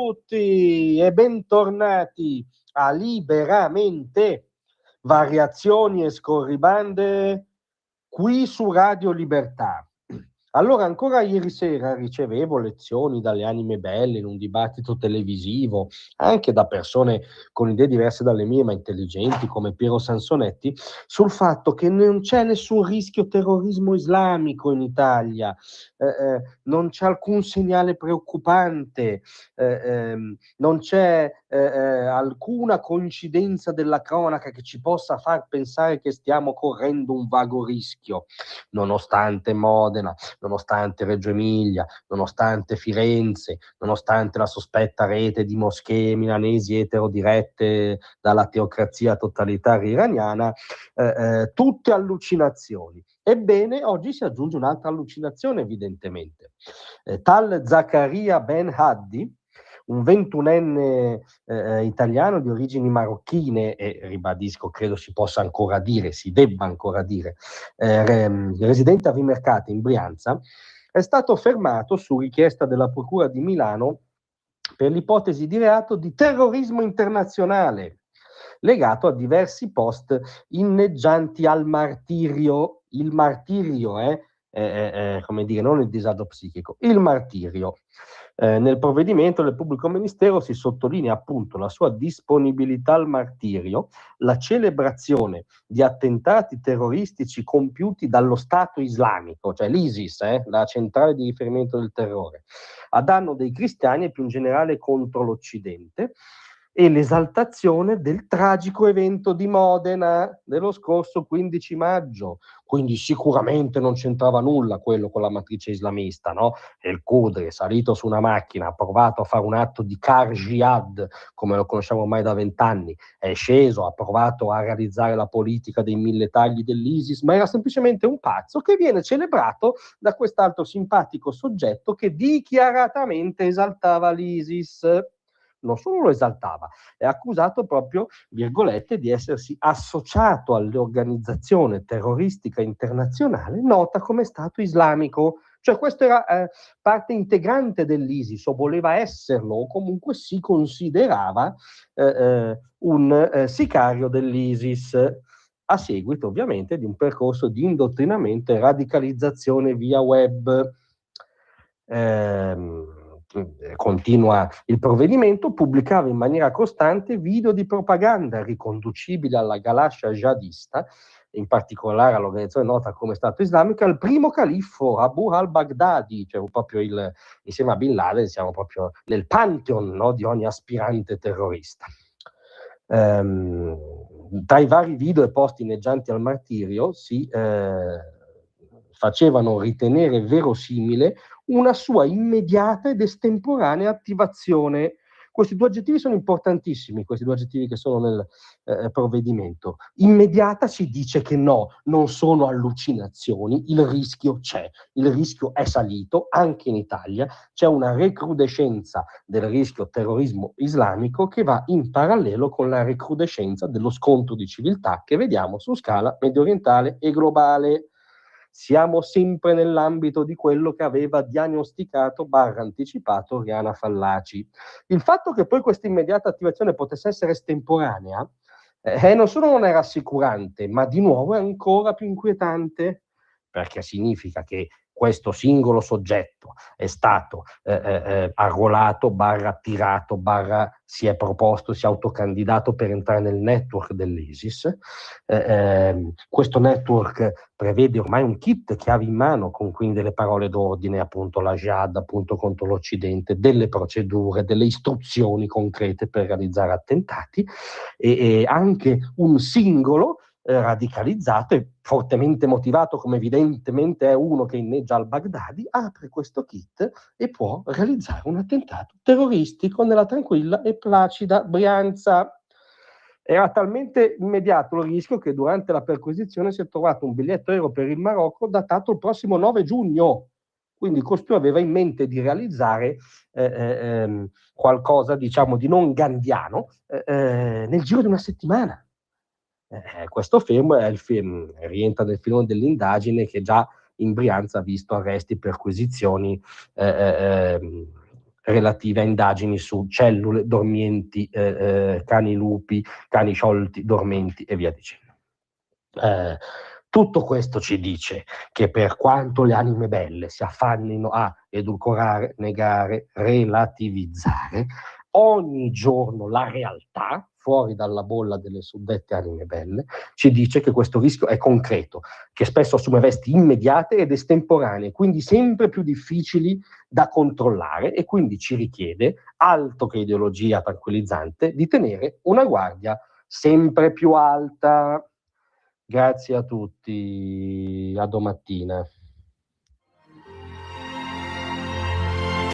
tutti e bentornati a Liberamente, variazioni e scorribande qui su Radio Libertà. Allora, ancora ieri sera ricevevo lezioni dalle anime belle in un dibattito televisivo, anche da persone con idee diverse dalle mie, ma intelligenti, come Piero Sansonetti, sul fatto che non c'è nessun rischio terrorismo islamico in Italia, non c'è alcun segnale preoccupante, non c'è alcuna coincidenza della cronaca che ci possa far pensare che stiamo correndo un vago rischio, nonostante Modena, nonostante Reggio Emilia, nonostante Firenze, nonostante la sospetta rete di moschee milanesi eterodirette dalla teocrazia totalitaria iraniana, tutte allucinazioni. Ebbene, oggi si aggiunge un'altra allucinazione, evidentemente. Tal Zaccaria Ben Haddi, un 21enne italiano di origini marocchine, e ribadisco, credo si possa ancora dire, si debba ancora dire, residente a Vimercate in Brianza, è stato fermato su richiesta della Procura di Milano per l'ipotesi di reato di terrorismo internazionale, legato a diversi post inneggianti al martirio. Il martirio come dire, non il disagio psichico, il martirio. Nel provvedimento del pubblico ministero si sottolinea appunto la sua disponibilità al martirio, la celebrazione di attentati terroristici compiuti dallo Stato islamico, cioè l'ISIS, la centrale di riferimento del terrore, a danno dei cristiani e più in generale contro l'Occidente, e l'esaltazione del tragico evento di Modena dello scorso 15 maggio. Quindi sicuramente non c'entrava nulla quello con la matrice islamista, no? El Qudri è salito su una macchina, ha provato a fare un atto di car jihad, come lo conosciamo ormai da 20 anni, è sceso, ha provato a realizzare la politica dei 1000 tagli dell'ISIS, ma era semplicemente un pazzo che viene celebrato da quest'altro simpatico soggetto che dichiaratamente esaltava l'ISIS. Non solo lo esaltava, è accusato proprio, virgolette, di essersi associato all'organizzazione terroristica internazionale nota come Stato Islamico. Cioè questo era parte integrante dell'ISIS, o voleva esserlo, o comunque si considerava un sicario dell'ISIS, a seguito ovviamente di un percorso di indottrinamento e radicalizzazione via web. Continua il provvedimento, pubblicava in maniera costante video di propaganda riconducibili alla galascia jihadista, in particolare all'organizzazione nota come Stato Islamico, al primo califfo Abu al-Baghdadi, cioè proprio insieme a Bin Laden siamo proprio nel pantheon, no, di ogni aspirante terrorista. Tra i vari video e post inneggianti al martirio si facevano ritenere verosimile una sua immediata ed estemporanea attivazione. Questi due aggettivi sono importantissimi, questi due aggettivi che sono nel provvedimento. Immediata si dice che no, non sono allucinazioni, il rischio c'è, il rischio è salito anche in Italia, c'è una recrudescenza del rischio terrorismo islamico che va in parallelo con la recrudescenza dello scontro di civiltà che vediamo su scala mediorientale e globale. Siamo sempre nell'ambito di quello che aveva diagnosticato / anticipato Oriana Fallaci. Il fatto che poi questa immediata attivazione potesse essere estemporanea non solo non è rassicurante, ma di nuovo è ancora più inquietante, perché significa che questo singolo soggetto è stato arruolato, attirato, si è proposto, si è autocandidato per entrare nel network dell'ISIS. Questo network prevede ormai un kit chiave in mano, con quindi delle parole d'ordine, appunto la jihad, appunto contro l'Occidente, delle procedure, delle istruzioni concrete per realizzare attentati, e anche un singolo radicalizzato e fortemente motivato, come evidentemente è uno che inneggia al Baghdadi, apre questo kit e può realizzare un attentato terroristico nella tranquilla e placida Brianza. Era talmente immediato il rischio che durante la perquisizione si è trovato un biglietto aereo per il Marocco datato il prossimo 9 giugno. Quindi costui aveva in mente di realizzare qualcosa, diciamo, di non gandhiano nel giro di una settimana. Questo film è il film, rientra nel film dell'indagine che già in Brianza ha visto arresti, perquisizioni, relative a indagini su cellule dormienti, cani lupi, cani sciolti, dormenti e via dicendo. Tutto questo ci dice che per quanto le anime belle si affannino a edulcorare, negare, relativizzare, ogni giorno la realtà, fuori dalla bolla delle suddette anime belle, ci dice che questo rischio è concreto, che spesso assume vesti immediate ed estemporanee, quindi sempre più difficili da controllare, e quindi ci richiede, altro che ideologia tranquillizzante, di tenere una guardia sempre più alta. Grazie a tutti, a domattina.